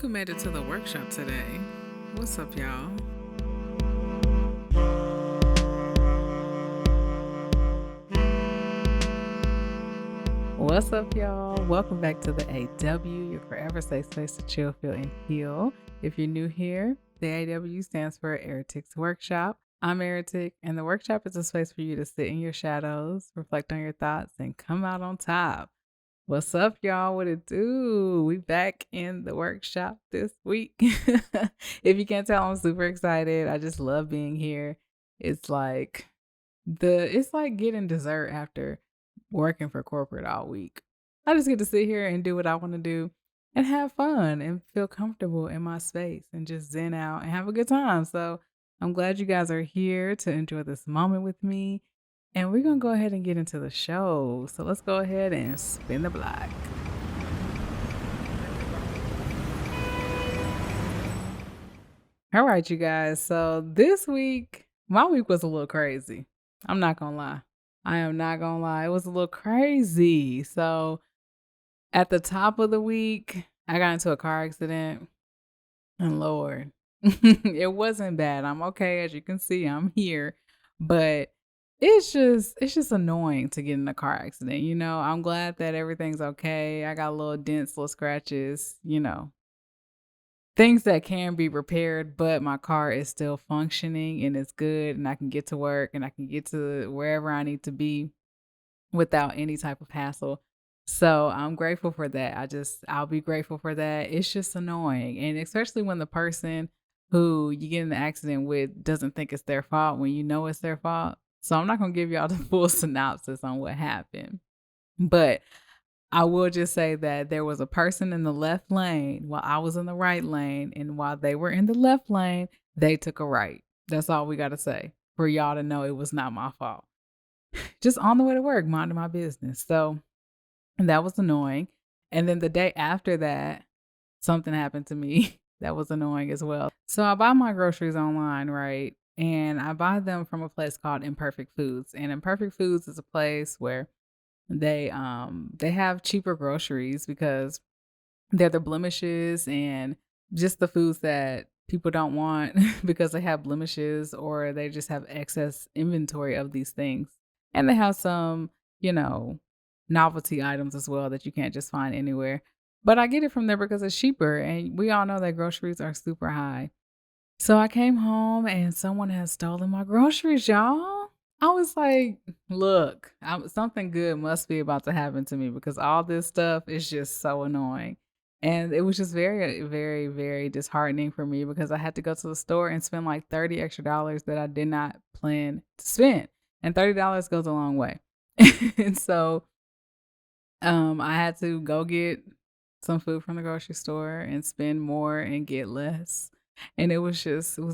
who made it to the workshop today. What's up, y'all? What's up, y'all? Welcome back to the AW, your forever safe space to chill, feel, and heal. If you're new here, the AW stands for Eretic's Workshop. I'm Eretic, and the workshop is a space for you to sit in your shadows, reflect on your thoughts, and come out on top. What's up, y'all? What it do? We back in the workshop this week. If you can't tell, I'm super excited. I just love being here. It's like getting dessert after working for corporate all week. I just get to sit here and do what I want to do and have fun and feel comfortable in my space and just zen out and have a good time. So I'm glad you guys are here to enjoy this moment with me. And we're going to go ahead and get into the show. So let's go ahead and spin the block. All right, you guys. So this week, my week was a little crazy. I'm not going to lie. I am not going to lie. It was a little crazy. So at the top of the week, I got into a car accident. And Lord, it wasn't bad. I'm okay. As you can see, I'm here. But it's just annoying to get in a car accident. I'm glad that everything's okay. I got little dents, little scratches, things that can be repaired, but my car is still functioning and it's good and I can get to work and I can get to wherever I need to be without any type of hassle. So I'm grateful for that. I'll be grateful for that. It's just annoying. And especially when the person who you get in the accident with doesn't think it's their fault when you know it's their fault. So I'm not going to give y'all the full synopsis on what happened. But I will just say that there was a person in the left lane while I was in the right lane. And while they were in the left lane, they took a right. That's all we got to say for y'all to know it was not my fault. Just on the way to work, minding my business. So that was annoying. And then the day after that, something happened to me that was annoying as well. So I buy my groceries online, right? And I buy them from a place called Imperfect Foods. And Imperfect Foods is a place where they have cheaper groceries because they're the blemishes and just the foods that people don't want because they have blemishes or they just have excess inventory of these things. And they have some, novelty items as well that you can't just find anywhere. But I get it from there because it's cheaper and we all know that groceries are super high. So I came home and someone has stolen my groceries, y'all. I was like, look, something good must be about to happen to me because all this stuff is just so annoying. And it was just very, very, very disheartening for me because I had to go to the store and spend like $30 extra that I did not plan to spend. And $30 goes a long way. And so I had to go get some food from the grocery store and spend more and get less. And it was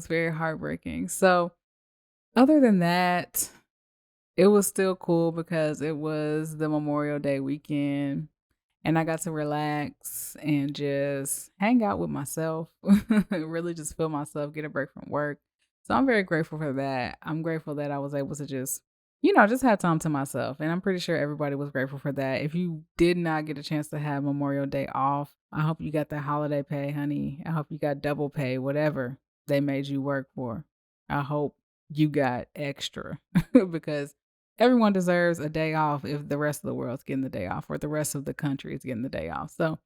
very heartbreaking. So other than that, it was still cool because it was the Memorial Day weekend and I got to relax and just hang out with myself, really just feel myself, get a break from work. So I'm very grateful for that. I'm grateful that I was able to just have time to myself. And I'm pretty sure everybody was grateful for that. If you did not get a chance to have Memorial Day off, I hope you got that holiday pay, honey. I hope you got double pay, whatever they made you work for. I hope you got extra because everyone deserves a day off if the rest of the world's getting the day off or the rest of the country is getting the day off. So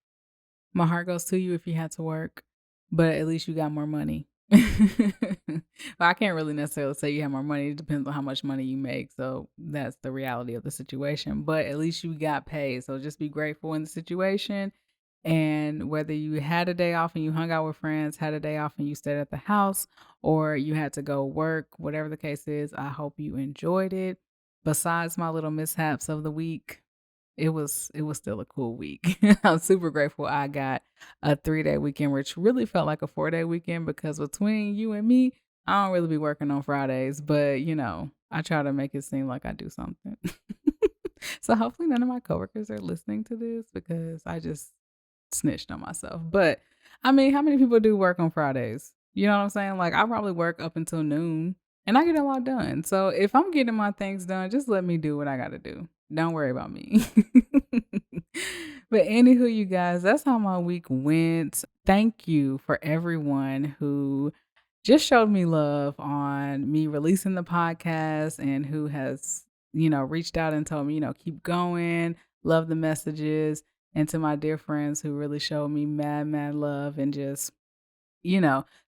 my heart goes to you if you had to work, but at least you got more money. Well, I can't really necessarily say you have more money. It depends on how much money you make. So that's the reality of the situation. But at least you got paid. So just be grateful in the situation. And whether you had a day off and you hung out with friends, had a day off and you stayed at the house, or you had to go work, whatever the case is, I hope you enjoyed it. Besides my little mishaps of the week, it was still a cool week. I'm super grateful I got a 3-day weekend, which really felt like a 4-day weekend because between you and me, I don't really be working on Fridays, but I try to make it seem like I do something. So hopefully none of my coworkers are listening to this because I just snitched on myself. But I mean, how many people do work on Fridays? You know what I'm saying? Like I probably work up until noon and I get a lot done. So if I'm getting my things done, just let me do what I got to do. Don't worry about me. But anywho, you guys, that's how my week went. Thank you for everyone who just showed me love on me releasing the podcast and who has, reached out and told me, keep going, love the messages. And to my dear friends who really showed me mad, mad love and just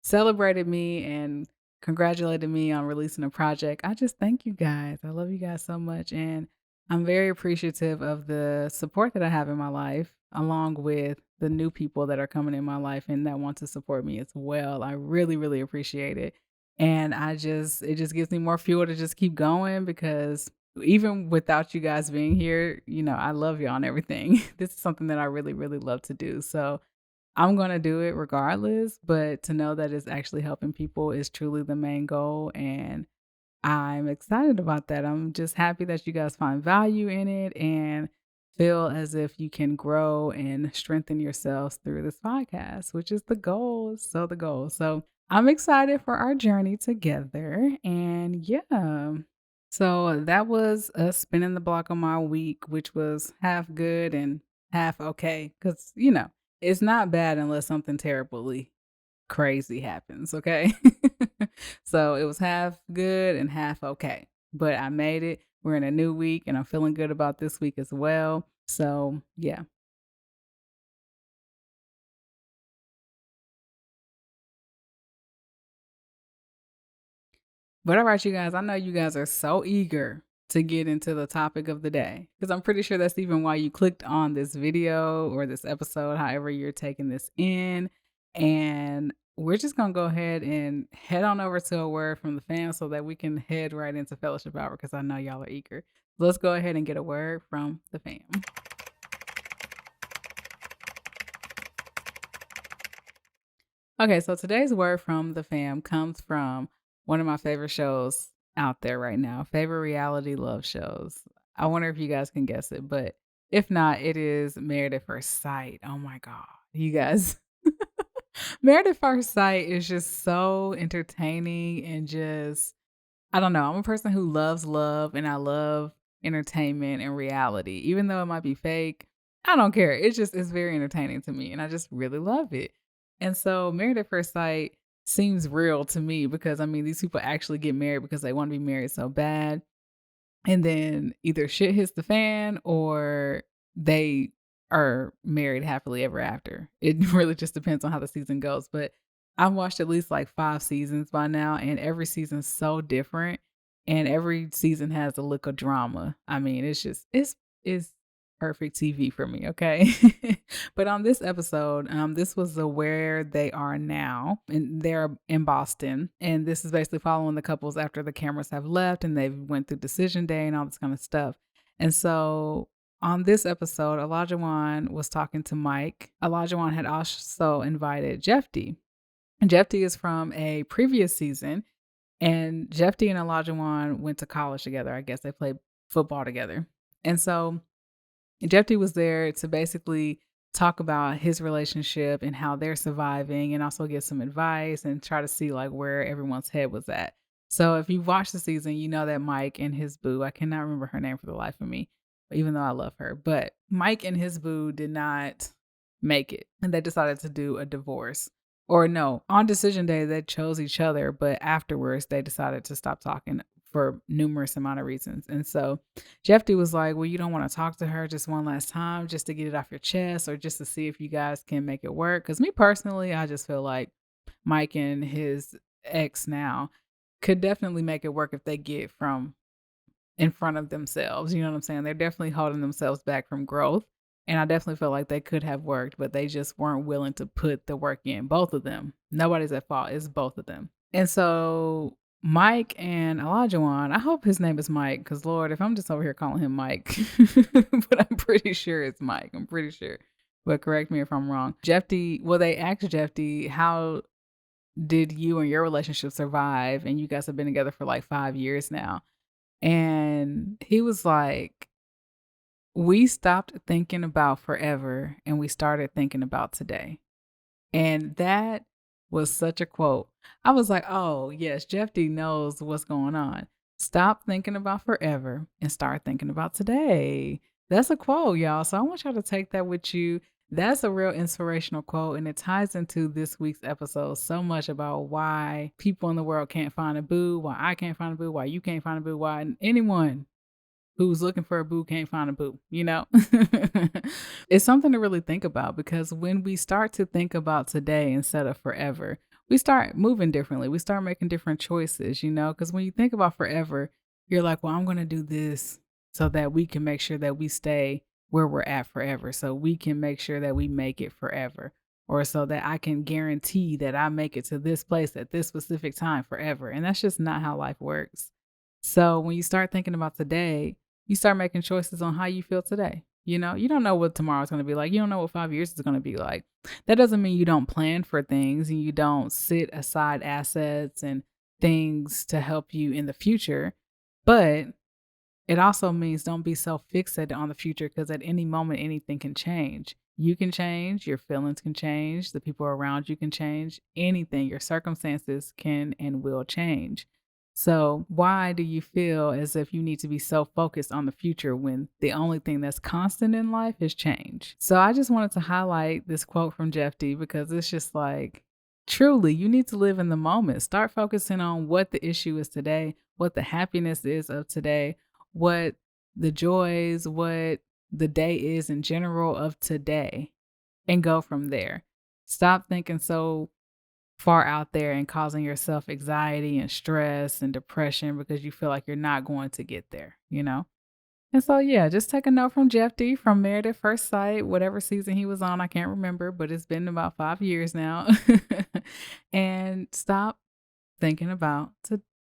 celebrated me and congratulated me on releasing a project. I just thank you guys. I love you guys so much. And I'm very appreciative of the support that I have in my life, along with the new people that are coming in my life and that want to support me as well. I really, really appreciate it. And it just gives me more fuel to just keep going because even without you guys being here, I love y'all and everything. This is something that I really, really love to do. So I'm gonna do it regardless, but to know that it's actually helping people is truly the main goal, and I'm excited about that. I'm just happy that you guys find value in it and feel as if you can grow and strengthen yourselves through this podcast, which is the goal. So the goal. So I'm excited for our journey together. And yeah. So that was us spinning the block on my week, which was half good and half okay. Cause it's not bad unless something terribly crazy happens, okay? So it was half good and half okay, but I made it. We're in a new week and I'm feeling good about this week as well. So, yeah. But all right, you guys, I know you guys are so eager to get into the topic of the day because I'm pretty sure that's even why you clicked on this video or this episode, however you're taking this in. And we're just going to go ahead and head on over to a word from the fam so that we can head right into fellowship hour because I know y'all are eager. So let's go ahead and get a word from the fam. Okay, so today's word from the fam comes from one of my favorite shows out there right now, favorite reality love shows. I wonder if you guys can guess it, but if not, it is Married at First Sight. Oh my God. You guys, Married at First Sight is just so entertaining and just I don't know. I'm a person who loves love and I love entertainment and reality. Even though it might be fake, I don't care. It's very entertaining to me and I just really love it. And so Married at First Sight seems real to me because I mean these people actually get married because they want to be married so bad. And then either shit hits the fan or they are married happily ever after. It really just depends on how the season goes. But I've watched at least like 5 seasons by now, and every season's so different. And every season has a look of drama. I mean, it's perfect TV for me, okay? But on this episode, this was the Where They Are Now, and they're in Boston. And this is basically following the couples after the cameras have left and they've went through decision day and all this kind of stuff. And so on this episode, Elijah Wan was talking to Mike. Elijah Wan had also invited Jeff D. And Jeff D is from a previous season. And Jeff D and Elijah Wan went to college together. I guess they played football together. And so Jeff was there to basically talk about his relationship and how they're surviving and also give some advice and try to see like where everyone's head was at. So if you've watched the season, you know that Mike and his boo, I cannot remember her name for the life of me, even though I love her, but Mike and his boo did not make it and they decided to do a divorce. Or no, on decision day they chose each other, but afterwards they decided to stop talking for numerous amount of reasons. And so Jeffy was like, well, you don't want to talk to her just one last time just to get it off your chest or just to see if you guys can make it work. Because me personally, I just feel like Mike and his ex now could definitely make it work if they get from in front of themselves. You know what I'm saying? They're definitely holding themselves back from growth. And I definitely feel like they could have worked, but they just weren't willing to put the work in. Both of them. Nobody's at fault. It's both of them. And so Mike and Olajuwon, I hope his name is Mike, because Lord, if I'm just over here calling him Mike, but I'm pretty sure it's Mike. I'm pretty sure. But correct me if I'm wrong. They asked Jeffy, how did you and your relationship survive? And you guys have been together for like 5 years now. And he was like, we stopped thinking about forever and we started thinking about today. And that was such a quote. I was like, oh, yes, Jeff D knows what's going on. Stop thinking about forever and start thinking about today. That's a quote, y'all. So I want y'all to take that with you. That's a real inspirational quote, and it ties into this week's episode so much about why people in the world can't find a boo, why I can't find a boo, why you can't find a boo, why anyone who's looking for a boo can't find a boo, you know? It's something to really think about because when we start to think about today instead of forever, we start moving differently. We start making different choices, you know? Because when you think about forever, you're like, well, I'm going to do this so that we can make sure that we stay where we're at forever. So we can make sure that we make it forever. Or so that I can guarantee that I make it to this place at this specific time forever. And that's just not how life works. So when you start thinking about today, you start making choices on how you feel today. You know, you don't know what tomorrow's going to be like. You don't know what 5 years is going to be like. That doesn't mean you don't plan for things and you don't sit aside assets and things to help you in the future. But it also means don't be so fixated on the future because at any moment, anything can change. You can change, your feelings can change, the people around you can change, anything, your circumstances can and will change. So, why do you feel as if you need to be so focused on the future when the only thing that's constant in life is change? So, I just wanted to highlight this quote from Jeff D because it's just like, truly, you need to live in the moment. Start focusing on what the issue is today, what the happiness is of today, what the joys, what the day is in general of today, and go from there. Stop thinking so far out there and causing yourself anxiety and stress and depression because you feel like you're not going to get there, you know? And so, yeah, just take a note from Jeff D from Married at First Sight, whatever season he was on. I can't remember, but it's been about 5 years now. And stop thinking about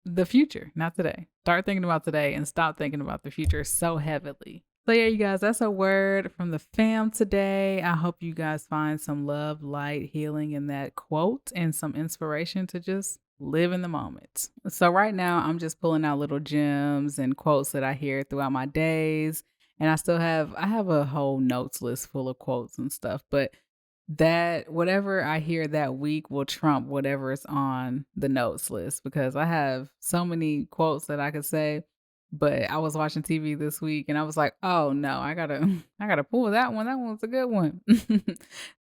the future, not today. Start thinking about today and stop thinking about the future so heavily. So, yeah, you guys, that's a word from the fam today. I hope you guys find some love, light, healing in that quote and some inspiration to just live in the moment. So, right now, I'm just pulling out little gems and quotes that I hear throughout my days. And I have a whole notes list full of quotes and stuff, but that whatever I hear that week will trump whatever is on the notes list because I have so many quotes that I could say. But I was watching TV this week and I was like, oh no, I gotta pull that one. That one's a good one.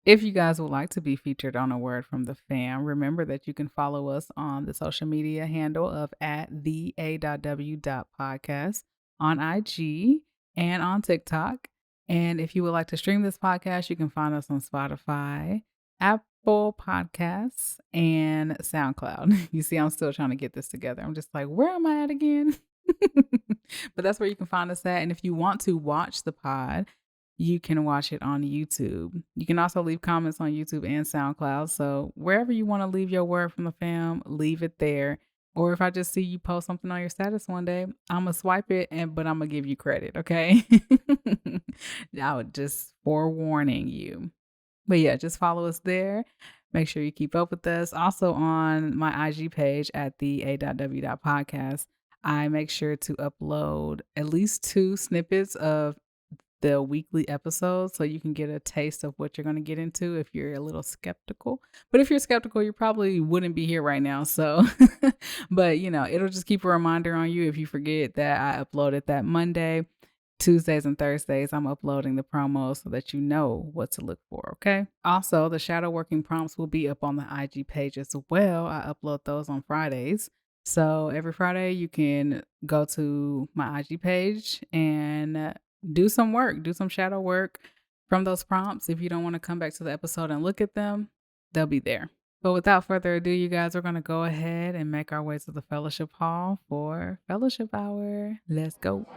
If you guys would like to be featured on a word from the fam, remember that you can follow us on the social media handle of at the a.w.podcast on IG and on TikTok. And if you would like to stream this podcast, you can find us on Spotify, Apple Podcasts, and SoundCloud. You see, I'm still trying to get this together. I'm just like, where am I at again? But that's where you can find us at. And if you want to watch the pod, you can watch it on YouTube. You can also leave comments on YouTube and SoundCloud. So wherever you want to leave your word from the fam, leave it there. Or if I just see you post something on your status one day, I'm gonna swipe it but I'm gonna give you credit, okay? I would just forewarning you. But yeah, just follow us there. Make sure you keep up with us. Also on my IG page at the a.w.podcast, I make sure to upload at least 2 snippets of the weekly episodes so you can get a taste of what you're going to get into if you're a little skeptical. But if you're skeptical, you probably wouldn't be here right now. So, but you know, it'll just keep a reminder on you if you forget that I uploaded that Monday. Tuesdays and Thursdays, I'm uploading the promos so that you know what to look for, okay? Also, the shadow working prompts will be up on the IG page as well. I upload those on Fridays. So every Friday, you can go to my IG page and do some work, do some shadow work from those prompts. If you don't want to come back to the episode and look at them, they'll be there. But without further ado, you guys, we're going to go ahead and make our way to the fellowship hall for fellowship hour. Let's go.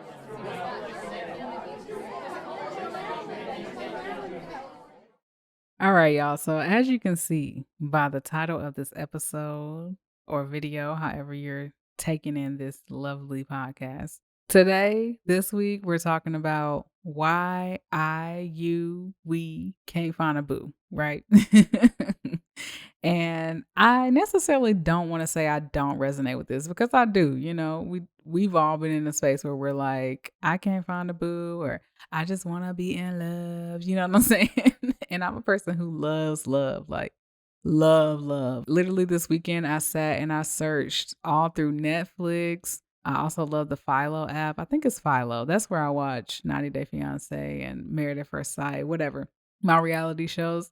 All right, y'all. So, as you can see by the title of this episode or video, however you're taking in this lovely podcast, today, this week, we're talking about why we can't find a boo, right? And I necessarily don't want to say I don't resonate with this because I do. You know, we've all been in a space where we're like, I can't find a boo, or I just want to be in love. You know what I'm saying? And I'm a person who loves love, like love, love. Literally this weekend, I sat and I searched all through Netflix, I also love the Philo app. I think it's Philo. That's where I watch 90 Day Fiance and Married at First Sight, whatever. My reality shows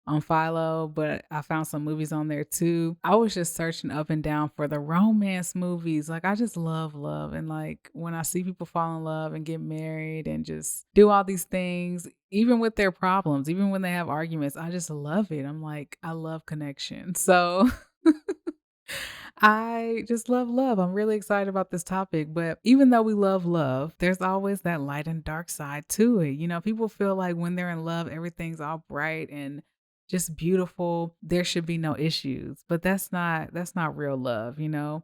on Philo, but I found some movies on there too. I was just searching up and down for the romance movies. Like I just love love and like when I see people fall in love and get married and just do all these things, even with their problems, even when they have arguments, I just love it. I'm like, I love connection. So I just love love. I'm really excited about this topic. But even though we love love, there's always that light and dark side to it. People feel like when they're in love, everything's all bright and just beautiful. There should be no issues. But that's not real love.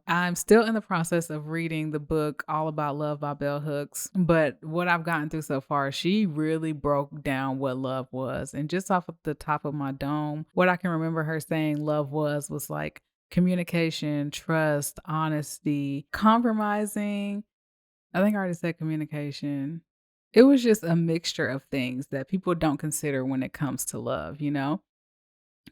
I'm still in the process of reading the book All About Love by Bell Hooks. But what I've gotten through so far, she really broke down what love was. And just off of the top of my dome, what I can remember her saying love was like communication, trust, honesty, compromising. I think I already said communication. It was just a mixture of things that people don't consider when it comes to love.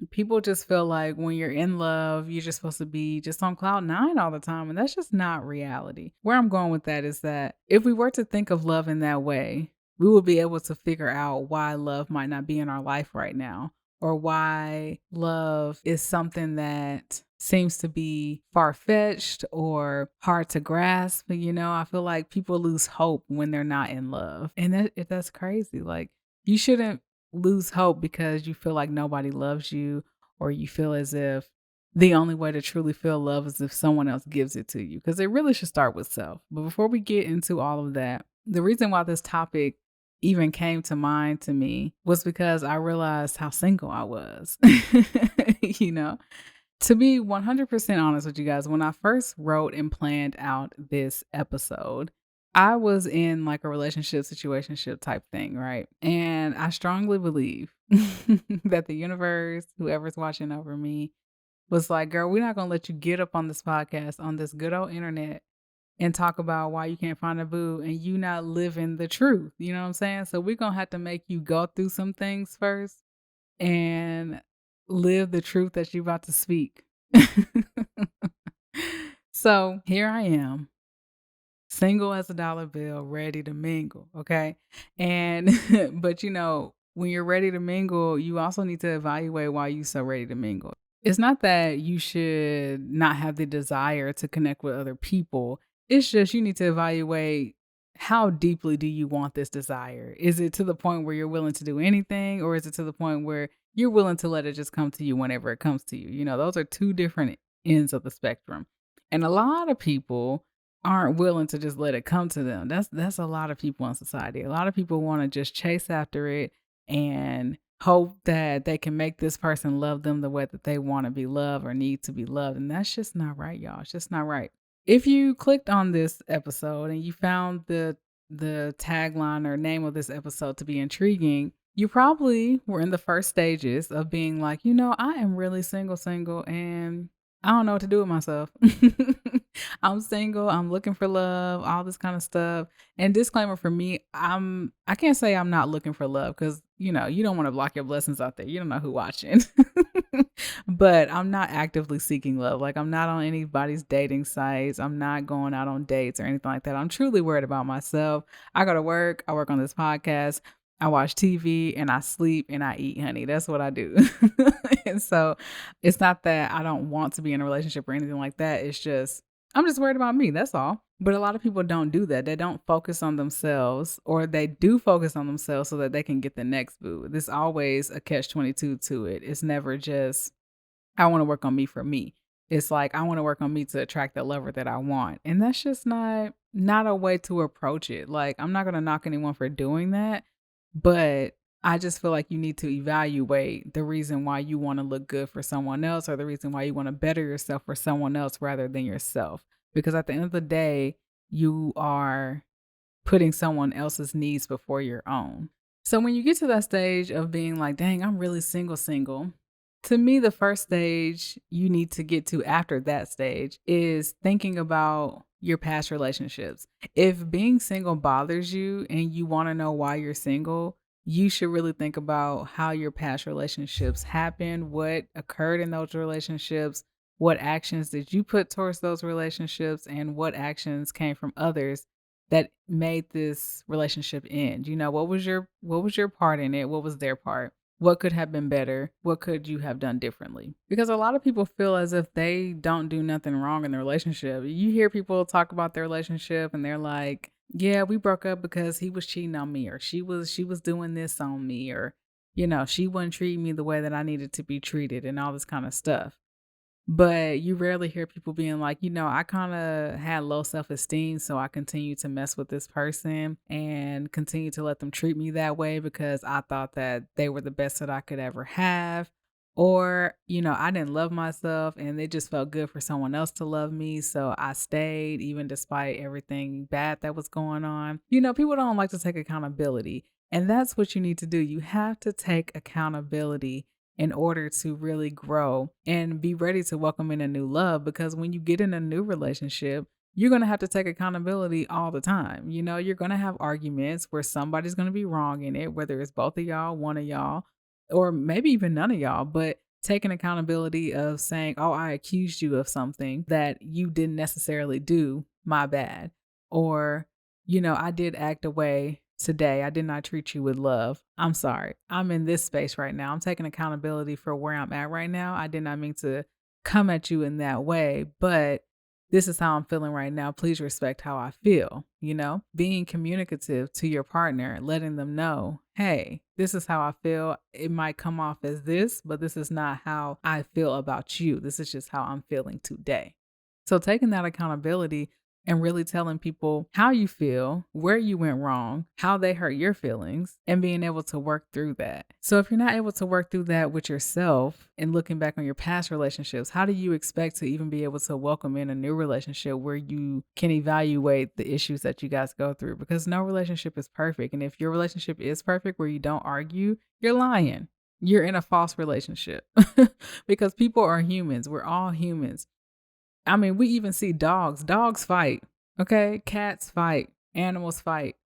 People just feel like when you're in love, you're just supposed to be just on cloud nine all the time. And that's just not reality. Where I'm going with that is that if we were to think of love in that way, we would be able to figure out why love might not be in our life right now, or why love is something that seems to be far fetched or hard to grasp. I feel like people lose hope when they're not in love. And that's crazy. Like, you shouldn't lose hope because you feel like nobody loves you, or you feel as if the only way to truly feel love is if someone else gives it to you, because it really should start with self. But before we get into all of that, the reason why this topic even came to mind to me was because I realized how single I was. you know to be 100% honest with you guys, when I first wrote and planned out this episode, I was in like a relationship situationship type thing, right? And I strongly believe that the universe, whoever's watching over me, was like, girl, we're not going to let you get up on this podcast, on this good old internet, and talk about why you can't find a boo and you not living the truth. You know what I'm saying? So we're going to have to make you go through some things first and live the truth that you're about to speak. So here I am, single as a dollar bill, ready to mingle. Okay. And, but when you're ready to mingle, you also need to evaluate why you so ready to mingle. It's not that you should not have the desire to connect with other people. It's just you need to evaluate, how deeply do you want this desire? Is it to the point where you're willing to do anything, or is it to the point where you're willing to let it just come to you whenever it comes to you? Those are two different ends of the spectrum. And a lot of people aren't willing to just let it come to them. That's a lot of people in society. A lot of people want to just chase after it and hope that they can make this person love them the way that they want to be loved or need to be loved. And that's just not right, y'all. It's just not right. If you clicked on this episode and you found the tagline or name of this episode to be intriguing, you probably were in the first stages of being like, I am really single, and I don't know what to do with myself. I'm single, I'm looking for love, all this kind of stuff. And disclaimer for me, I can't say I'm not looking for love, because you don't want to block your blessings out there. You don't know who watching. But I'm not actively seeking love. Like, I'm not on anybody's dating sites. I'm not going out on dates or anything like that. I'm truly worried about myself. I go to work, I work on this podcast, I watch TV, and I sleep and I eat, honey. That's what I do. And so it's not that I don't want to be in a relationship or anything like that. It's just, I'm just worried about me. That's all. But a lot of people don't do that. They don't focus on themselves, or they do focus on themselves so that they can get the next boo. There's always a catch-22 to it. It's never just, I want to work on me for me. It's like, I want to work on me to attract the lover that I want. And that's just not a way to approach it. Like, I'm not going to knock anyone for doing that, but I just feel like you need to evaluate the reason why you want to look good for someone else, or the reason why you want to better yourself for someone else rather than yourself. Because at the end of the day, you are putting someone else's needs before your own. So when you get to that stage of being like, dang, I'm really single, to me, the first stage you need to get to after that stage is thinking about your past relationships. If being single bothers you and you want to know why you're single, you should really think about how your past relationships happened, what occurred in those relationships, What actions did you put towards those relationships, and what actions came from others that made this relationship end? What was your part in it? What was their part? What could have been better? What could you have done differently? Because a lot of people feel as if they don't do nothing wrong in the relationship. You hear people talk about their relationship and they're like, "Yeah, we broke up because he was cheating on me, or she was doing this on me, or she wouldn't treat me the way that I needed to be treated," and all this kind of stuff. But you rarely hear people being like, I kind of had low self esteem, so I continued to mess with this person and continue to let them treat me that way because I thought that they were the best that I could ever have. Or, I didn't love myself and it just felt good for someone else to love me. So I stayed even despite everything bad that was going on. People don't like to take accountability. And that's what you need to do. You have to take accountability in order to really grow and be ready to welcome in a new love. Because when you get in a new relationship, you're going to have to take accountability all the time. You're going to have arguments where somebody's going to be wrong in it, whether it's both of y'all, one of y'all, or maybe even none of y'all, but taking accountability of saying, "Oh, I accused you of something that you didn't necessarily do. My bad." Or, "I did act away today. I did not treat you with love. I'm sorry. I'm in this space right now. I'm taking accountability for where I'm at right now. I did not mean to come at you in that way, but this is how I'm feeling right now. Please respect how I feel." Being communicative to your partner, letting them know, "Hey, this is how I feel. It might come off as this, but this is not how I feel about you. This is just how I'm feeling today." So taking that accountability and really telling people how you feel, where you went wrong, how they hurt your feelings, and being able to work through that. So if you're not able to work through that with yourself and looking back on your past relationships, how do you expect to even be able to welcome in a new relationship where you can evaluate the issues that you guys go through? Because no relationship is perfect. And if your relationship is perfect where you don't argue, you're lying. You're in a false relationship because people are humans. We're all humans. I mean, we even see dogs. Dogs fight, okay? Cats fight, animals fight.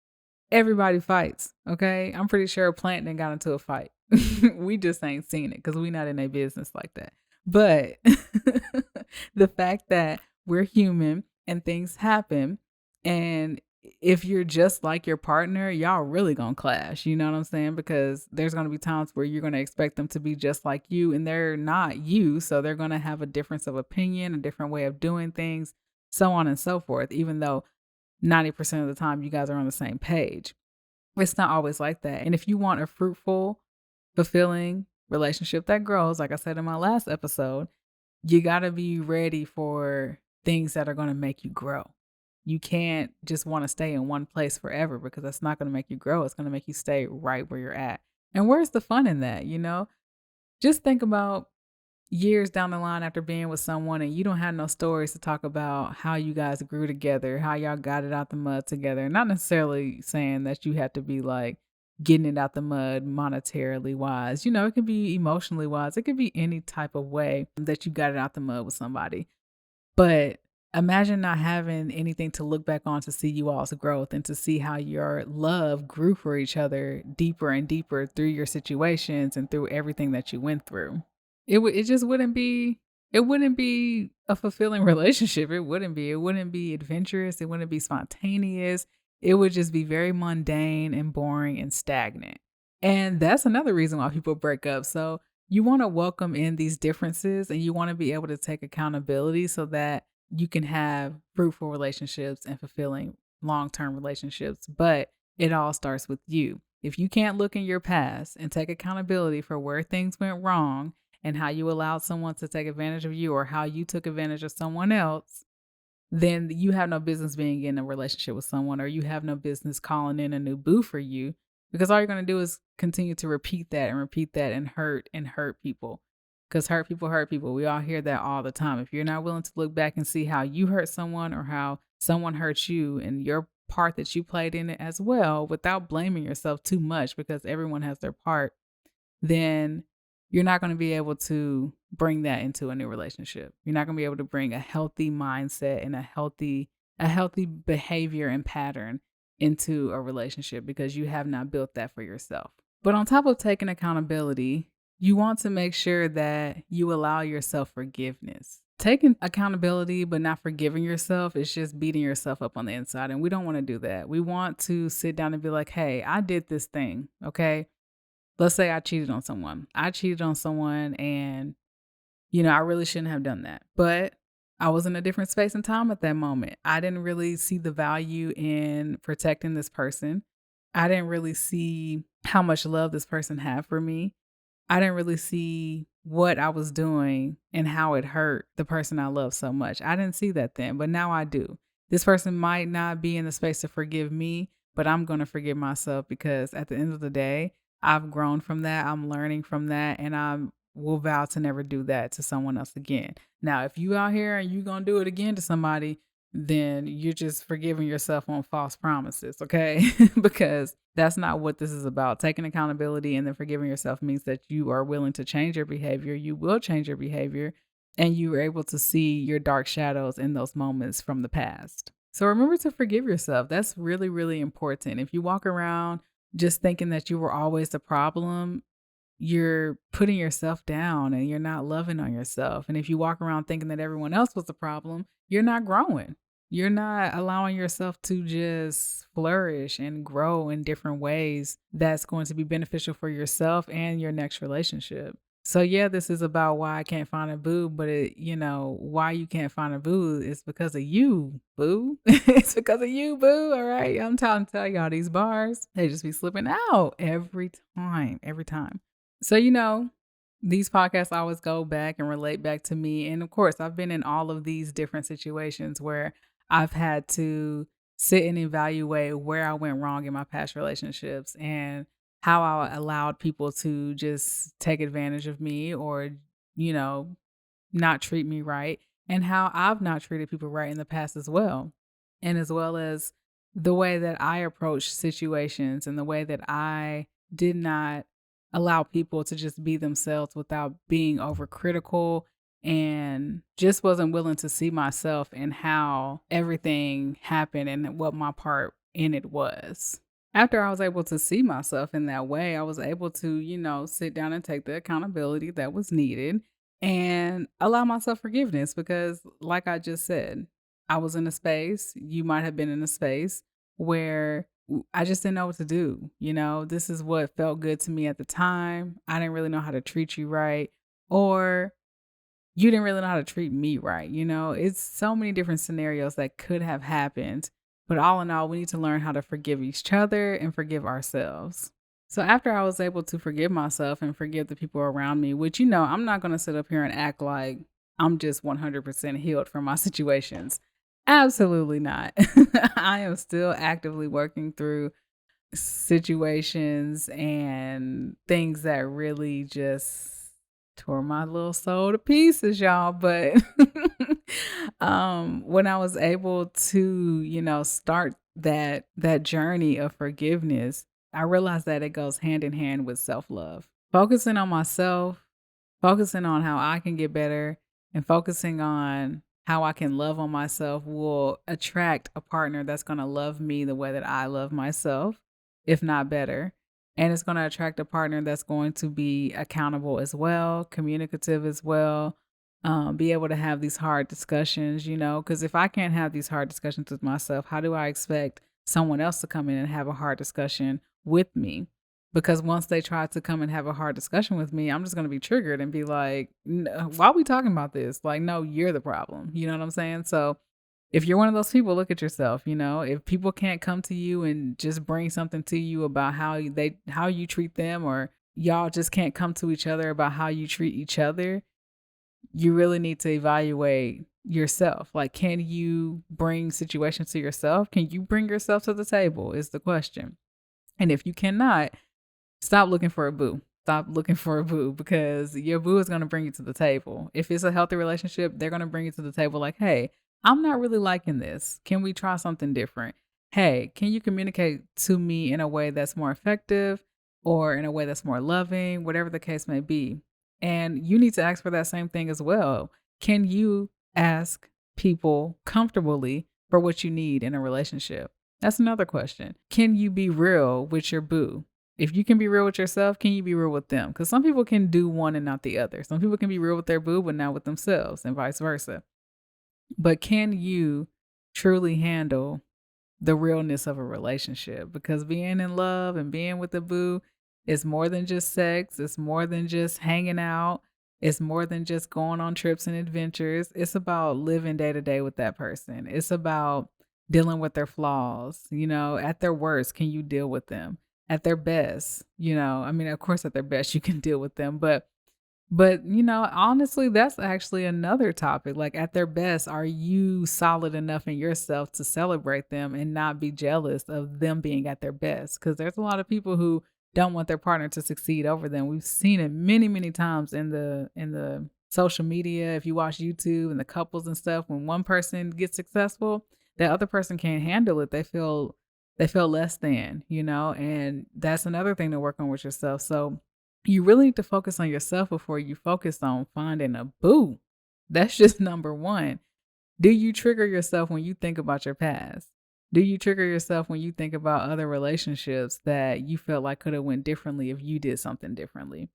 Everybody fights, okay? I'm pretty sure a plant done got into a fight. We just ain't seen it because we not in a business like that. But the fact that we're human and things happen, and if you're just like your partner, y'all really gonna clash, you know what I'm saying? Because there's gonna be times where you're gonna expect them to be just like you, and they're not you, so they're gonna have a difference of opinion, a different way of doing things, so on and so forth, even though 90% of the time you guys are on the same page. It's not always like that. And if you want a fruitful, fulfilling relationship that grows, like I said in my last episode, you got to be ready for things that are going to make you grow. You can't just want to stay in one place forever because that's not going to make you grow. It's going to make you stay right where you're at. And where's the fun in that? Just think about years down the line after being with someone and you don't have no stories to talk about how you guys grew together, how y'all got it out the mud together. Not necessarily saying that you have to be like getting it out the mud monetarily wise. It can be emotionally wise. It could be any type of way that you got it out the mud with somebody. But imagine not having anything to look back on to see you all's growth and to see how your love grew for each other deeper and deeper through your situations and through everything that you went through. It just wouldn't be a fulfilling relationship. It wouldn't be adventurous, it wouldn't be spontaneous. It would just be very mundane and boring and stagnant. And that's another reason why people break up. So you want to welcome in these differences and you want to be able to take accountability so that you can have fruitful relationships and fulfilling long-term relationships. But it all starts with you. If you can't look in your past and take accountability for where things went wrong and how you allowed someone to take advantage of you or how you took advantage of someone else, then you have no business being in a relationship with someone, or you have no business calling in a new boo for you, because all you're going to do is continue to repeat that and hurt people, because hurt people hurt people. We all hear that all the time. If you're not willing to look back and see how you hurt someone or how someone hurt you and your part that you played in it as well, without blaming yourself too much, because everyone has their part, then you're not going to be able to bring that into a new relationship. You're not going to be able to bring a healthy mindset and a healthy behavior and pattern into a relationship because you have not built that for yourself. But on top of taking accountability, you want to make sure that you allow yourself forgiveness. taking accountability but not forgiving yourself is just beating yourself up on the inside, and we don't wanna do that. We want to sit down and be like, "Hey, I did this thing, okay?" Let's say I cheated on someone. I cheated on someone and, I really shouldn't have done that, but I was in a different space and time at that moment. I didn't really see the value in protecting this person. I didn't really see how much love this person had for me. I didn't really see what I was doing and how it hurt the person I love so much. I didn't see that then, but now I do. This person might not be in the space to forgive me, but I'm going to forgive myself because at the end of the day, I've grown from that. I'm learning from that, and I will vow to never do that to someone else again. Now, if you out here and you going to do it again to somebody, then you're just forgiving yourself on false promises, okay? Because that's not what this is about. Taking accountability and then forgiving yourself means that you are willing to change your behavior. You will change your behavior, and you are able to see your dark shadows in those moments from the past. So remember to forgive yourself. That's really, really important. If you walk around just thinking that you were always the problem, you're putting yourself down and you're not loving on yourself. And if you walk around thinking that everyone else was the problem, you're not growing. You're not allowing yourself to just flourish and grow in different ways that's going to be beneficial for yourself and your next relationship. So yeah, this is about why I can't find a boo, but why you can't find a boo is because of you, boo. It's because of you, boo. All right. I'm trying to tell y'all these bars, they just be slipping out every time, every time. So, these podcasts always go back and relate back to me. And of course, I've been in all of these different situations where I've had to sit and evaluate where I went wrong in my past relationships and how I allowed people to just take advantage of me or, you know, not treat me right, and how I've not treated people right in the past as well. And as well as the way that I approach situations and the way that I did not allow people to just be themselves without being overcritical and just wasn't willing to see myself and how everything happened and what my part in it was. After I was able to see myself in that way, I was able to, sit down and take the accountability that was needed and allow myself forgiveness because, like I just said, I was in a space, you might have been in a space where I just didn't know what to do. This is what felt good to me at the time. I didn't really know how to treat you right, or you didn't really know how to treat me right. It's so many different scenarios that could have happened. But all in all, we need to learn how to forgive each other and forgive ourselves. So after I was able to forgive myself and forgive the people around me, which, I'm not going to sit up here and act like I'm just 100% healed from my situations. Absolutely not. I am still actively working through situations and things that really just tore my little soul to pieces, y'all. But when I was able to, start that journey of forgiveness, I realized that it goes hand in hand with self-love. Focusing on myself, focusing on how I can get better, and focusing on how I can love on myself will attract a partner that's going to love me the way that I love myself, if not better. And it's going to attract a partner that's going to be accountable as well, communicative as well, be able to have these hard discussions, because if I can't have these hard discussions with myself, how do I expect someone else to come in and have a hard discussion with me? Because once they try to come and have a hard discussion with me, I'm just going to be triggered and be like, why are we talking about this? Like, no, you're the problem. You know what I'm saying? So if you're one of those people, look at yourself. If people can't come to you and just bring something to you about how you treat them, or y'all just can't come to each other about how you treat each other, you really need to evaluate yourself. Like, can you bring situations to yourself? Can you bring yourself to the table is the question. And if you cannot, stop looking for a boo. Stop looking for a boo, because your boo is going to bring you to the table. If it's a healthy relationship, they're going to bring you to the table like, hey, I'm not really liking this. Can we try something different? Hey, can you communicate to me in a way that's more effective or in a way that's more loving, whatever the case may be? And you need to ask for that same thing as well. Can you ask people comfortably for what you need in a relationship? That's another question. Can you be real with your boo? If you can be real with yourself, can you be real with them? Because some people can do one and not the other. Some people can be real with their boo, but not with themselves, and vice versa. But can you truly handle the realness of a relationship? Because being in love and being with the boo is more than just sex, it's more than just hanging out, it's more than just going on trips and adventures. It's about living day to day with that person. It's about dealing with their flaws. At their worst, can you deal with them? At their best, I mean, of course, at their best, you can deal with them, but honestly, that's actually another topic. Like, at their best, are you solid enough in yourself to celebrate them and not be jealous of them being at their best? Because there's a lot of people who don't want their partner to succeed over them. We've seen it many, many times in the social media. If you watch YouTube and the couples and stuff, when one person gets successful, the other person can't handle it. They feel less than, and that's another thing to work on with yourself. So you really need to focus on yourself before you focus on finding a boo. That's just number one. Do you trigger yourself when you think about your past? Do you trigger yourself when you think about other relationships that you felt like could have went differently if you did something differently?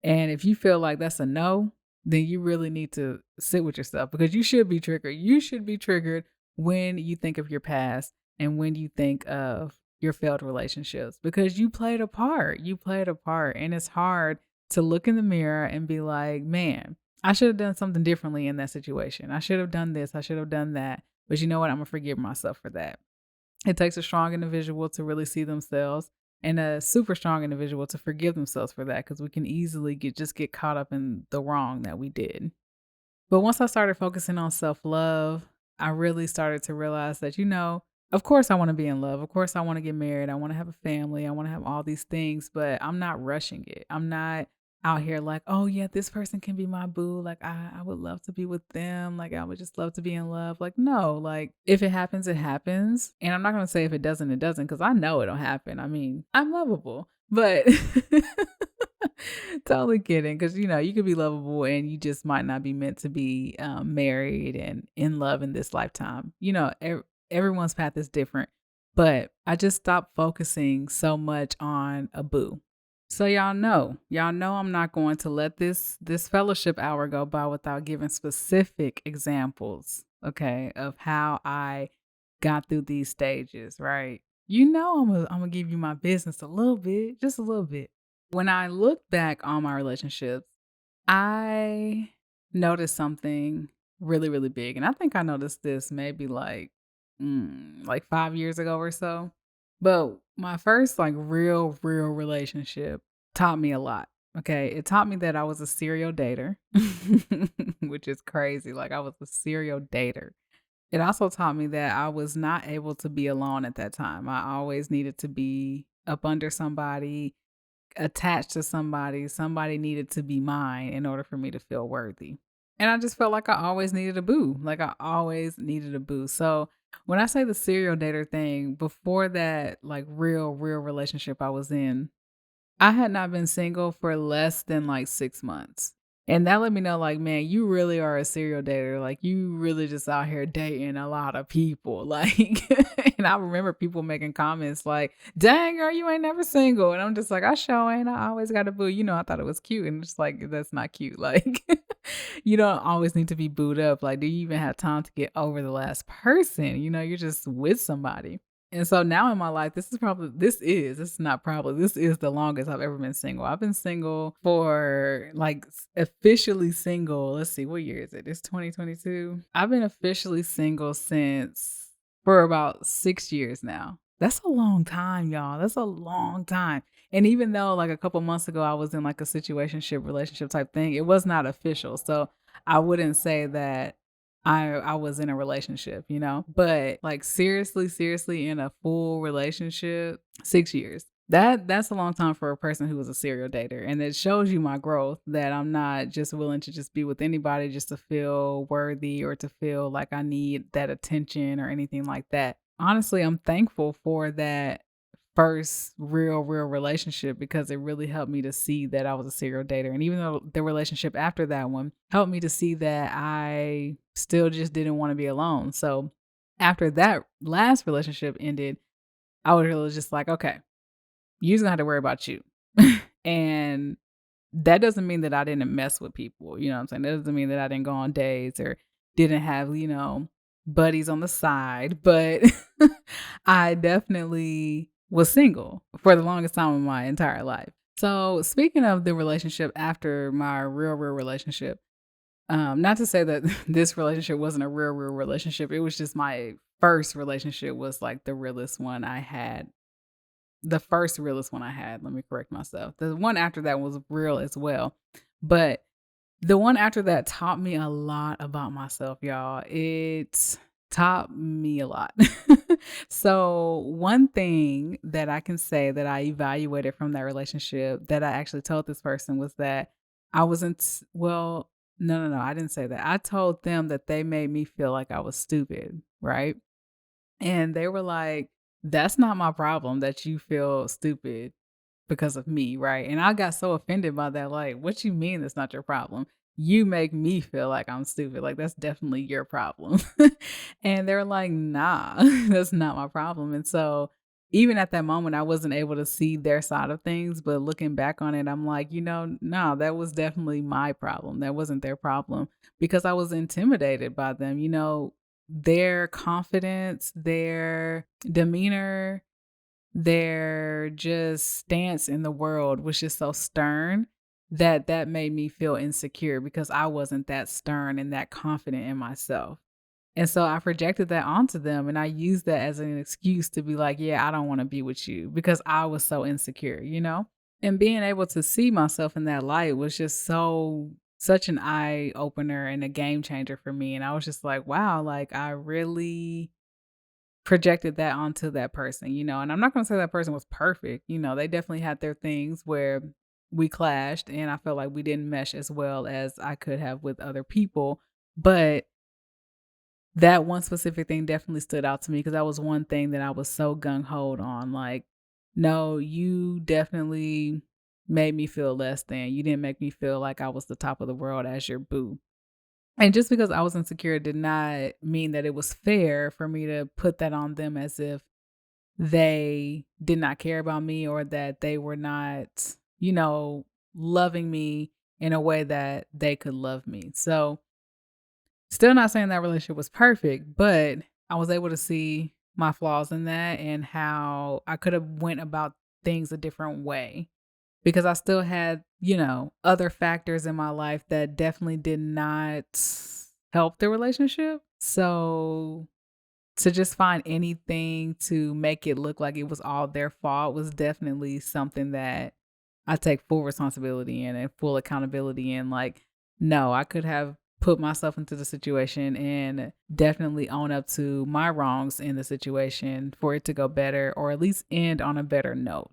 And if you feel like that's a no, then you really need to sit with yourself, because you should be triggered. You should be triggered when you think of your past and when you think of your failed relationships, because you played a part. You played a part. And it's hard to look in the mirror and be like, man, I should have done something differently in that situation. I should have done this. I should have done that. But you know what? I'm going to forgive myself for that. It takes a strong individual to really see themselves, and a super strong individual to forgive themselves for that, because we can easily get caught up in the wrong that we did. But once I started focusing on self-love, I really started to realize that, of course I want to be in love. Of course I want to get married. I want to have a family. I want to have all these things, but I'm not rushing it. I'm not out here like, oh yeah, this person can be my boo. Like, I would love to be with them. Like, I would just love to be in love. Like, no, like, if it happens, it happens. And I'm not going to say if it doesn't, it doesn't, because I know it'll happen. I mean, I'm lovable, but totally kidding. Because, you could be lovable and you just might not be meant to be married and in love in this lifetime. Everyone's path is different, but I just stopped focusing so much on a boo. So y'all know I'm not going to let this fellowship hour go by without giving specific examples, okay, of how I got through these stages, right? I'm gonna give you my business a little bit, just a little bit. When I look back on my relationships, I noticed something really, really big, and I think I noticed this maybe like 5 years ago or so. But my first, like, real relationship taught me a lot, okay? It taught me that I was a serial dater, which is crazy. Like, I was a serial dater. It also taught me that I was not able to be alone at that time. I always needed to be up under somebody, attached to somebody. Somebody needed to be mine in order for me to feel worthy. And I just felt like I always needed a boo. Like, I always needed a boo. So when I say the serial dater thing, before that, like, real relationship I was in, I had not been single for less than like 6 months. And that let me know, like, man, you really are a serial dater. Like, you really just out here dating a lot of people. Like, and I remember people making comments like, dang, girl, you ain't never single. And I'm just like, I sure ain't. I always got a boo. I thought it was cute. And it's like, that's not cute. Like, you don't always need to be booed up. Like, do you even have time to get over the last person? You're just with somebody. And so now in my life, this is the longest I've ever been single. I've been single for, like, officially single. Let's see, what year is it? It's 2022. I've been officially single for about 6 years now. That's a long time, y'all. That's a long time. And even though, like, a couple months ago I was in like a situationship relationship type thing, it was not official. So I wouldn't say that I was in a relationship, But, like, seriously in a full relationship, 6 years. That's a long time for a person who was a serial dater. And it shows you my growth, that I'm not just willing to just be with anybody just to feel worthy or to feel like I need that attention or anything like that. Honestly, I'm thankful for that first real relationship, because it really helped me to see that I was a serial dater. And even though the relationship after that one helped me to see that I still just didn't want to be alone. So after that last relationship ended, I was really just like, okay, You just gonna have to worry about you. And that doesn't mean that I didn't mess with people, you know what I'm saying? That doesn't mean that I didn't go on dates or didn't have, buddies on the side, but I definitely was single for the longest time of my entire life. So, speaking of the relationship after my real relationship, not to say that this relationship wasn't a real relationship, it was just my first relationship was, like, the realest one I had. The first realest one I had, let me correct myself. The one after that was real as well, but the one after that taught me a lot about myself, y'all. It taught me a lot. So, one thing that I can say that I evaluated from that relationship that I actually told this person was that I wasn't well, no, I didn't say that. I told them that they made me feel like I was stupid, right? And they were like, "That's not my problem that you feel stupid because of me," right? And I got so offended by that, like, "What you mean it's not your problem? You make me feel like I'm stupid, like, that's definitely your problem." And they're like, "Nah, that's not my problem." And so, even at that moment, I wasn't able to see their side of things, but looking back on it, I'm like, no, that was definitely my problem. That wasn't their problem because I was intimidated by them, their confidence, their demeanor, their just stance in the world was just so stern that that made me feel insecure because I wasn't that stern and that confident in myself. And so I projected that onto them and I used that as an excuse to be like, yeah, I don't want to be with you because I was so insecure? And being able to see myself in that light was just such an eye opener and a game changer for me. And I was just like, wow, like I really projected that onto that person. And I'm not gonna say that person was perfect, they definitely had their things where we clashed and I felt like we didn't mesh as well as I could have with other people, but that one specific thing definitely stood out to me because that was one thing that I was so gung ho on, like, "No, you definitely made me feel less than. You didn't make me feel like I was the top of the world as your boo." And just because I was insecure did not mean that it was fair for me to put that on them as if they did not care about me or that they were not, loving me in a way that they could love me. So, still not saying that relationship was perfect, but I was able to see my flaws in that and how I could have went about things a different way because I still had, other factors in my life that definitely did not help the relationship. So to just find anything to make it look like it was all their fault was definitely something that I take full responsibility in and full accountability in. Like, no, I could have put myself into the situation and definitely own up to my wrongs in the situation for it to go better or at least end on a better note?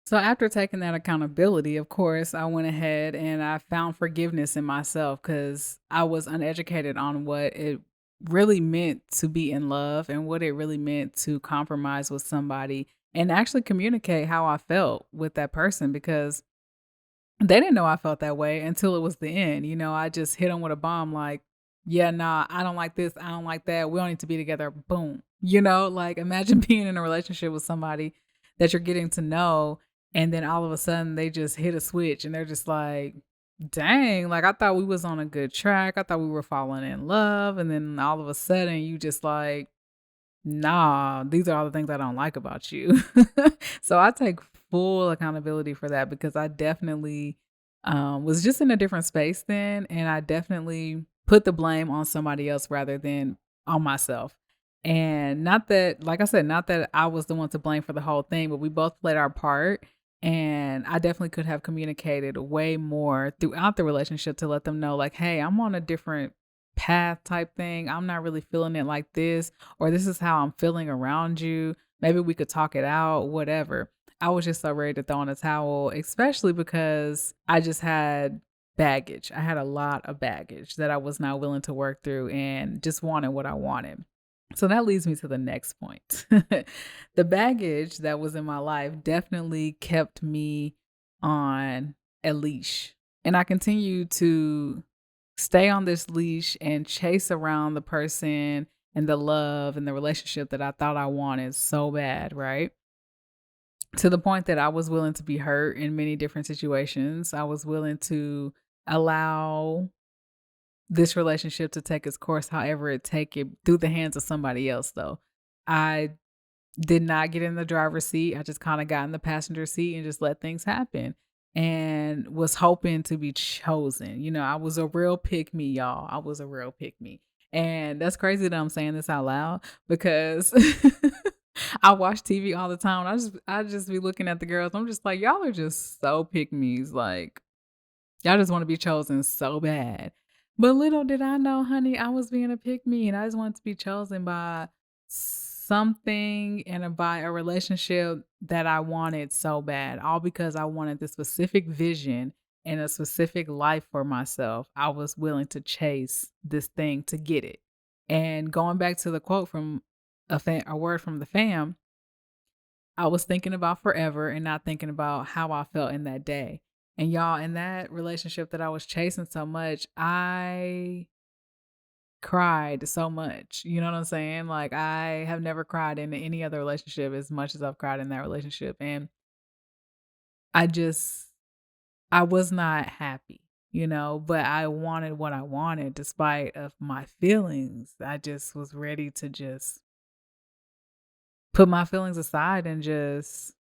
So after taking that accountability, of course, I went ahead and I found forgiveness in myself because I was uneducated on what it really meant to be in love and what it really meant to compromise with somebody and actually communicate how I felt with that person because they didn't know I felt that way until it was the end. I just hit them with a bomb like, yeah, nah, I don't like this. I don't like that. We don't need to be together. Boom. Like imagine being in a relationship with somebody that you're getting to know. And then all of a sudden they just hit a switch and they're just like, dang, like I thought we was on a good track. I thought we were falling in love. And then all of a sudden you just like, nah, these are all the things I don't like about you. So I take full accountability for that because I definitely was just in a different space then. And I definitely put the blame on somebody else rather than on myself. And not that, like I said, not that I was the one to blame for the whole thing, but we both played our part. And I definitely could have communicated way more throughout the relationship to let them know, like, hey, I'm on a different path type thing. I'm not really feeling it like this or this is how I'm feeling around you. Maybe we could talk it out, whatever. I was just so ready to throw in a towel, especially because I just had baggage. I had a lot of baggage that I was not willing to work through and just wanted what I wanted. So that leads me to the next point. The baggage that was in my life definitely kept me on a leash. And I continue to stay on this leash and chase around the person and the love and the relationship that I thought I wanted so bad, right? to the point that I was willing to be hurt in many different situations. I was willing to allow this relationship to take its course however it take it through the hands of somebody else though. I did not get in the driver's seat. I just kinda got in the passenger seat and just let things happen, and was hoping to be chosen. I was a real pick me, y'all. I was a real pick me. And that's crazy that I'm saying this out loud because I watch TV all the time. I just be looking at the girls. I'm just like, y'all are just so pick me's. Like, y'all just want to be chosen so bad. But little did I know, honey, I was being a pick me and I just wanted to be chosen by something and by a relationship that I wanted so bad, all because I wanted this specific vision and a specific life for myself. I was willing to chase this thing to get it. And going back to the quote from a word from the fam, I was thinking about forever and not thinking about how I felt in that day. And y'all, in that relationship that I was chasing so much, I cried so much. You know what I'm saying? Like, I have never cried in any other relationship as much as I've cried in that relationship. And I just, I was not happy, but I wanted what I wanted despite of my feelings. I just was ready to just put my feelings aside and just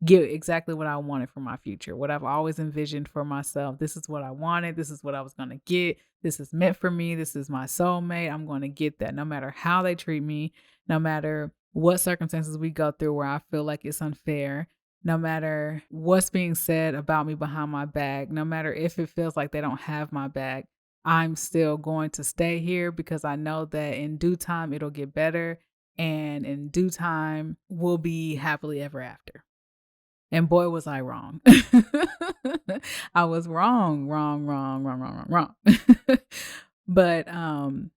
get exactly what I wanted for my future, what I've always envisioned for myself. This is what I wanted. This is what I was going to get. This is meant for me. This is my soulmate. I'm going to get that no matter how they treat me, no matter what circumstances we go through where I feel like it's unfair, no matter what's being said about me behind my back, no matter if it feels like they don't have my back. I'm still going to stay here because I know that in due time it'll get better and in due time we'll be happily ever after. And boy, was I wrong. I was wrong, wrong, wrong, wrong, wrong, wrong, wrong. But,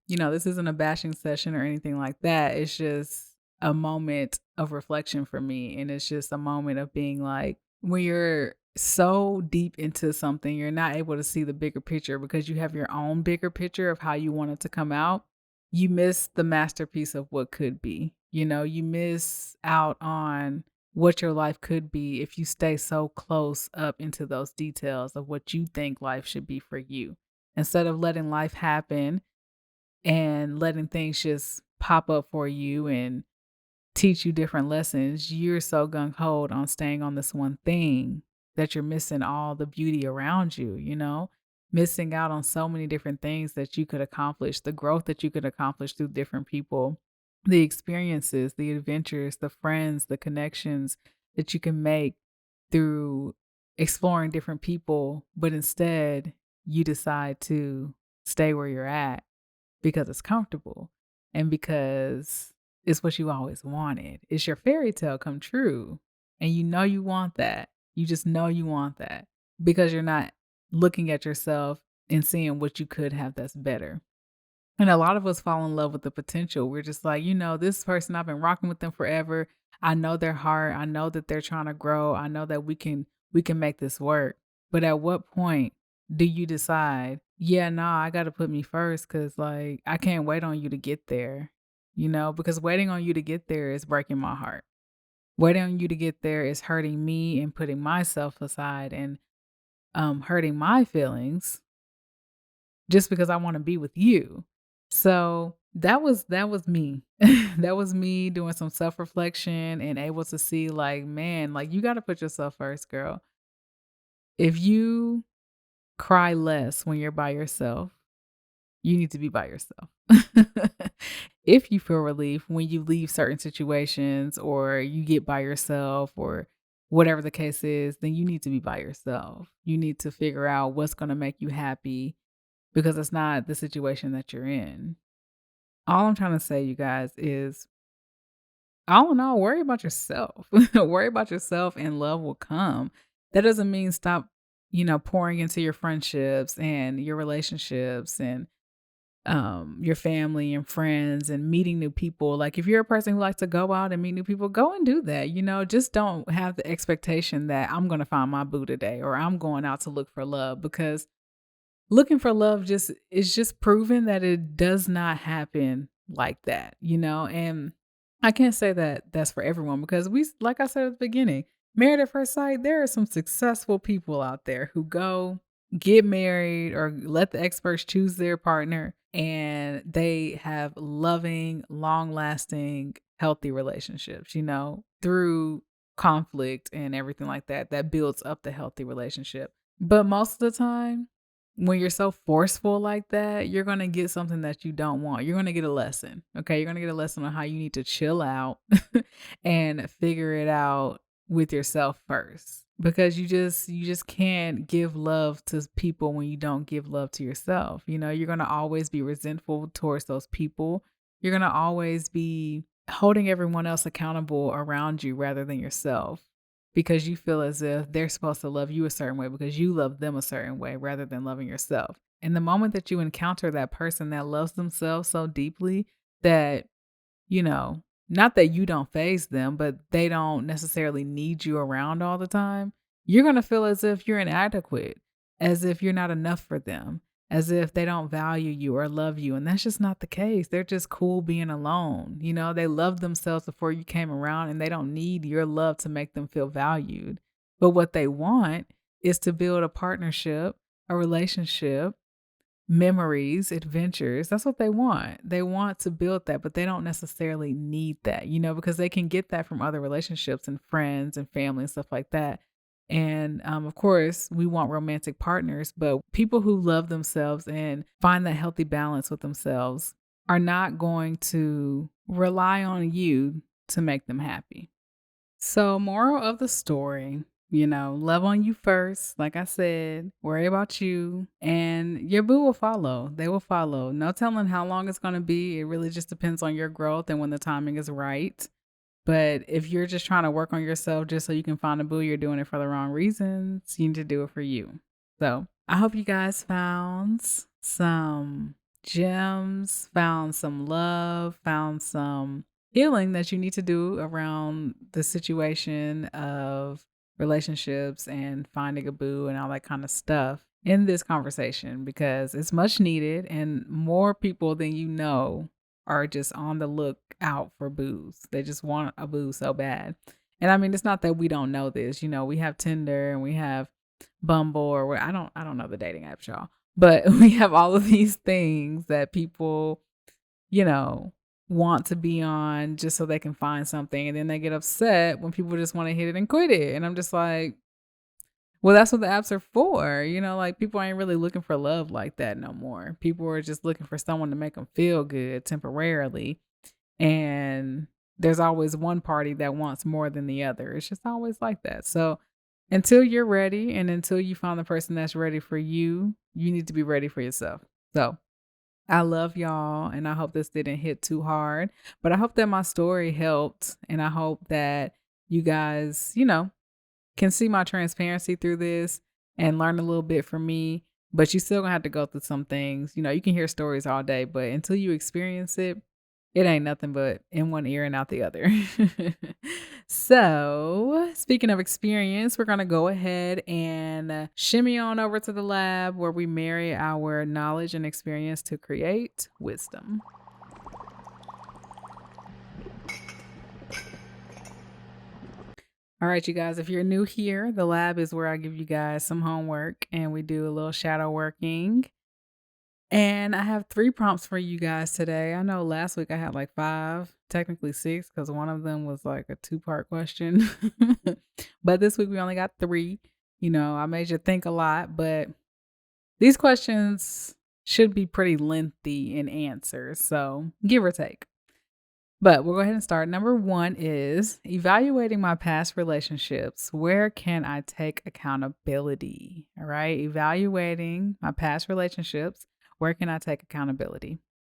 this isn't a bashing session or anything like that. It's just a moment of reflection for me. And it's just a moment of being like, when you're so deep into something, you're not able to see the bigger picture because you have your own bigger picture of how you want it to come out. You miss the masterpiece of what could be. You miss out on what your life could be if you stay so close up into those details of what you think life should be for you. Instead of letting life happen and letting things just pop up for you and teach you different lessons, you're so gung ho on staying on this one thing that you're missing all the beauty around you, missing out on so many different things that you could accomplish, the growth that you could accomplish through different people, the experiences, the adventures, the friends, the connections that you can make through exploring different people. But instead, you decide to stay where you're at because it's comfortable and because it's what you always wanted. It's your fairy tale come true. And you want that. You just know you want that because you're not looking at yourself and seeing what you could have that's better. And a lot of us fall in love with the potential. We're just like, this person, I've been rocking with them forever. I know their heart. I know that they're trying to grow. I know that we can make this work. But at what point do you decide, yeah, no, I got to put me first cuz like I can't wait on you to get there. Because waiting on you to get there is breaking my heart. Waiting on you to get there is hurting me and putting myself aside and hurting my feelings just because I wanna be with you. So, that was me. That was me doing some self-reflection and able to see like, man, like, you gotta put yourself first, girl. If you cry less when you're by yourself, you need to be by yourself. If you feel relief when you leave certain situations or you get by yourself or whatever the case is, then you need to be by yourself. You need to figure out what's gonna make you happy because it's not the situation that you're in. All I'm trying to say, you guys, is all in all, worry about yourself. Worry about yourself and love will come. That doesn't mean stop, pouring into your friendships and your relationships and your family and friends and meeting new people. Like if you're a person who likes to go out and meet new people, go and do that. Just don't have the expectation that I'm going to find my boo today or I'm going out to look for love because looking for love just is just proven that it does not happen like that, and I can't say that that's for everyone because like I said at the beginning, Married at first sight, there are some successful people out there who go get married or let the experts choose their partner, and they have loving, long lasting, healthy relationships, through conflict and everything like that, that builds up the healthy relationship. But most of the time, when you're so forceful like that, you're going to get something that you don't want. You're going to get a lesson. Okay. You're going to get a lesson on how you need to chill out and figure it out with yourself first, because you just can't give love to people when you don't give love to yourself. You're going to always be resentful towards those people. You're going to always be holding everyone else accountable around you rather than yourself, because you feel as if they're supposed to love you a certain way because you love them a certain way rather than loving yourself. And the moment that you encounter that person that loves themselves so deeply that, you know, not that you don't phase them, but they don't necessarily need you around all the time, you're going to feel as if you're inadequate, as if you're not enough for them, as if they don't value you or love you. And that's just not the case. They're just cool being alone. They love themselves before you came around and they don't need your love to make them feel valued. But what they want is to build a partnership, a relationship, memories, adventures. That's what they want. They want to build that, but they don't necessarily need that, because they can get that from other relationships and friends and family and stuff like that. And of course, we want romantic partners, but people who love themselves and find that healthy balance with themselves are not going to rely on you to make them happy. So, moral of the story, love on you first. Like I said, worry about you, and your boo will follow. They will follow. No telling how long it's going to be. It really just depends on your growth and when the timing is right. But if you're just trying to work on yourself just so you can find a boo, you're doing it for the wrong reasons. You need to do it for you. So I hope you guys found some gems, found some love, found some healing that you need to do around the situation of relationships and finding a boo and all that kind of stuff in this conversation, because it's much needed and more people than you know are just on the lookout for boos. They just want a boo so bad. And I mean, it's not that we don't know this. We have Tinder and we have Bumble, or I don't know the dating apps, y'all. But we have all of these things that people, you know, want to be on just so they can find something, and then they get upset when people just want to hit it and quit it. And I'm just like, well, that's what the apps are for. Like, people ain't really looking for love like that no more. People are just looking for someone to make them feel good temporarily. And there's always one party that wants more than the other. It's just always like that. So until you're ready and until you find the person that's ready for you, you need to be ready for yourself. So I love y'all, and I hope this didn't hit too hard, but I hope that my story helped, and I hope that you guys, can see my transparency through this and learn a little bit from me. But you still gonna have to go through some things. You can hear stories all day, but until you experience it, it ain't nothing but in one ear and out the other. So, speaking of experience, we're going to go ahead and shimmy on over to the lab where we marry our knowledge and experience to create wisdom. All right, you guys, if you're new here, the lab is where I give you guys some homework and we do a little shadow working. And I have 3 prompts for you guys today. I know last week I had like 5, technically 6, because one of them was like a 2-part question. But this week we only got 3. I made you think a lot, but these questions should be pretty lengthy in answers, so give or take. But we'll go ahead and start. Number 1 is evaluating my past relationships. Where can I take accountability? All right. Evaluating my past relationships. Where can I take accountability?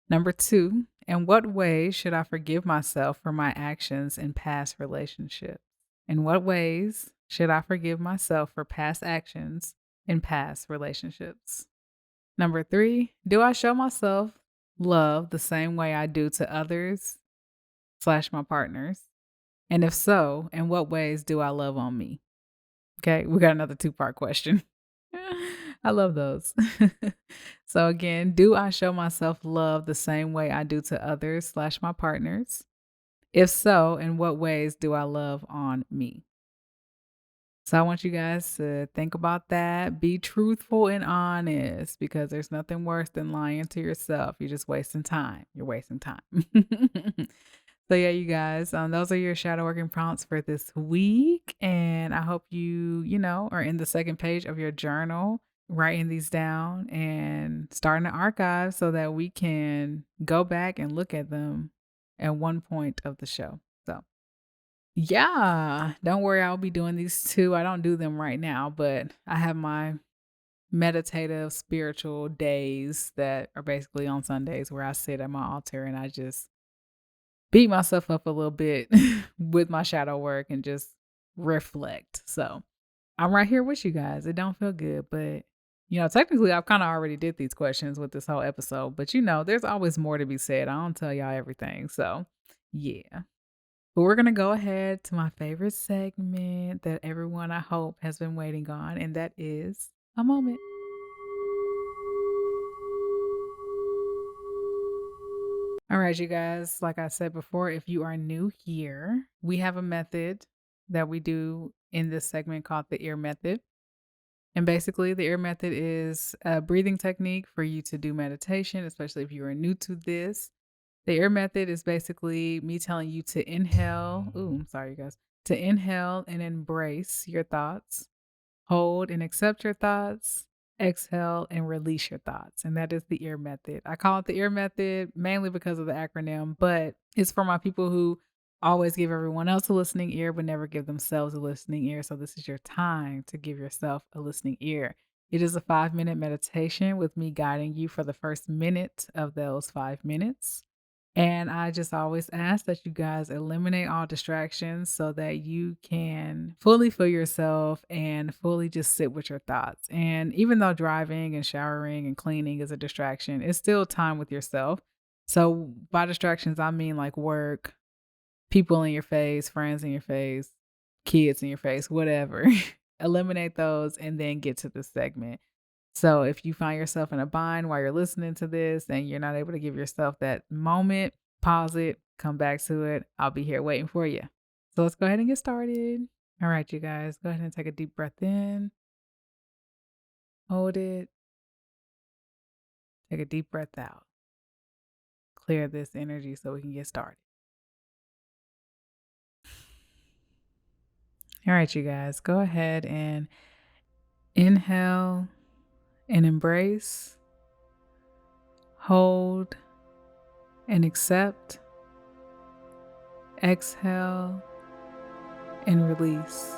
Number 2, in what ways should I forgive myself for my actions in past relationships? In what ways should I forgive myself for past actions in past relationships? Number 3, do I show myself love the same way I do to others / my partners? And if so, in what ways do I love on me? Okay, we got another 2-part question. I love those. So again, do I show myself love the same way I do to others / my partners? If so, in what ways do I love on me? So I want you guys to think about that. Be truthful and honest because there's nothing worse than lying to yourself. You're just wasting time. You're wasting time. So yeah, you guys, those are your shadow working prompts for this week. And I hope you are in the second page of your journal, writing these down and starting the archive so that we can go back and look at them at one point of the show. So yeah, don't worry, I'll be doing these too. I don't do them right now, but I have my meditative spiritual days that are basically on Sundays where I sit at my altar and I just beat myself up a little bit with my shadow work and just reflect. So I'm right here with you guys. It don't feel good, but technically I've kind of already did these questions with this whole episode, but there's always more to be said. I don't tell y'all everything. So yeah. But we're gonna go ahead to my favorite segment that everyone I hope has been waiting on, and that is a moment. All right, you guys, like I said before, if you are new here, we have a method that we do in this segment called the ear method. And basically, the ear method is a breathing technique for you to do meditation, especially if you are new to this. The ear method is basically me telling you to inhale. Ooh, I'm sorry, you guys. To inhale and embrace your thoughts, hold and accept your thoughts, exhale and release your thoughts. And that is the ear method. I call it the ear method mainly because of the acronym, but it's for my people who always give everyone else a listening ear, but never give themselves a listening ear. So this is your time to give yourself a listening ear. It is a 5-minute meditation with me guiding you for the first minute of those 5 minutes. And I just always ask that you guys eliminate all distractions so that you can fully feel yourself and fully just sit with your thoughts. And even though driving and showering and cleaning is a distraction, it's still time with yourself. So by distractions, I mean like work, people in your face, friends in your face, kids in your face, whatever. Eliminate those and then get to the segment. So if you find yourself in a bind while you're listening to this and you're not able to give yourself that moment, pause it, come back to it. I'll be here waiting for you. So let's go ahead and get started. All right, you guys, go ahead and take a deep breath in, hold it, take a deep breath out. Clear this energy so we can get started. All right, you guys, go ahead and inhale and embrace, hold and accept, exhale and release.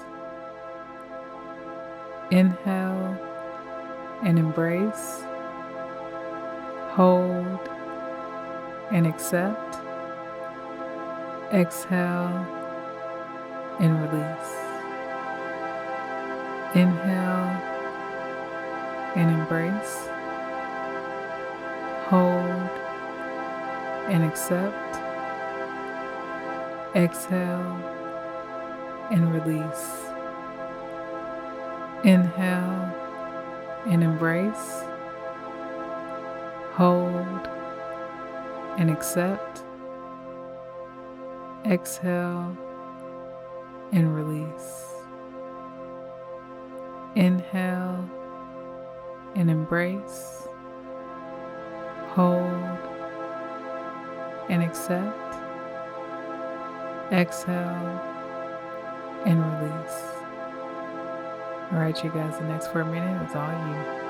Inhale and embrace, hold and accept, exhale and release. Inhale and embrace, hold and accept, exhale and release. Inhale and embrace, hold and accept, exhale and release. Inhale and embrace, hold and accept, exhale and release. All right, you guys, the next 4 minutes is all you.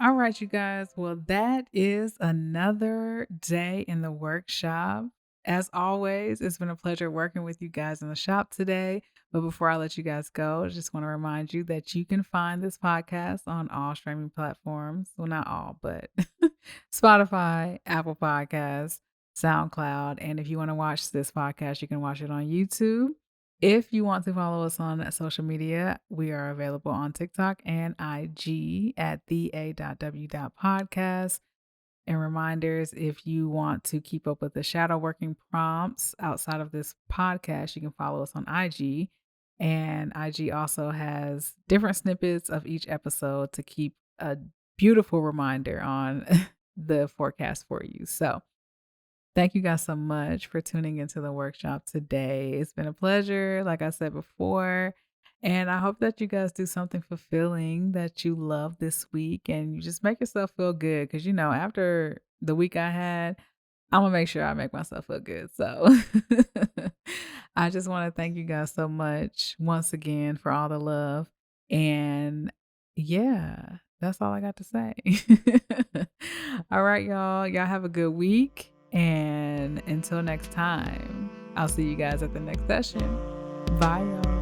All right, you guys. Well, that is another day in the workshop. As always, it's been a pleasure working with you guys in the shop today. But before I let you guys go, I just want to remind you that you can find this podcast on all streaming platforms. Well, not all, but Spotify, Apple Podcasts, SoundCloud. And if you want to watch this podcast, you can watch it on YouTube. If you want to follow us on social media, we are available on TikTok and IG at thea.w.podcast. And reminders, if you want to keep up with the shadow working prompts outside of this podcast, you can follow us on IG. And IG also has different snippets of each episode to keep a beautiful reminder on the forecast for you. So, thank you guys so much for tuning into the workshop today. It's been a pleasure, like I said before. And I hope that you guys do something fulfilling that you love this week and you just make yourself feel good. Cause after the week I had, I'm gonna make sure I make myself feel good. So I just want to thank you guys so much once again for all the love. And yeah, that's all I got to say. All right, y'all. Y'all have a good week. And until next time, I'll see you guys at the next session. Bye, y'all.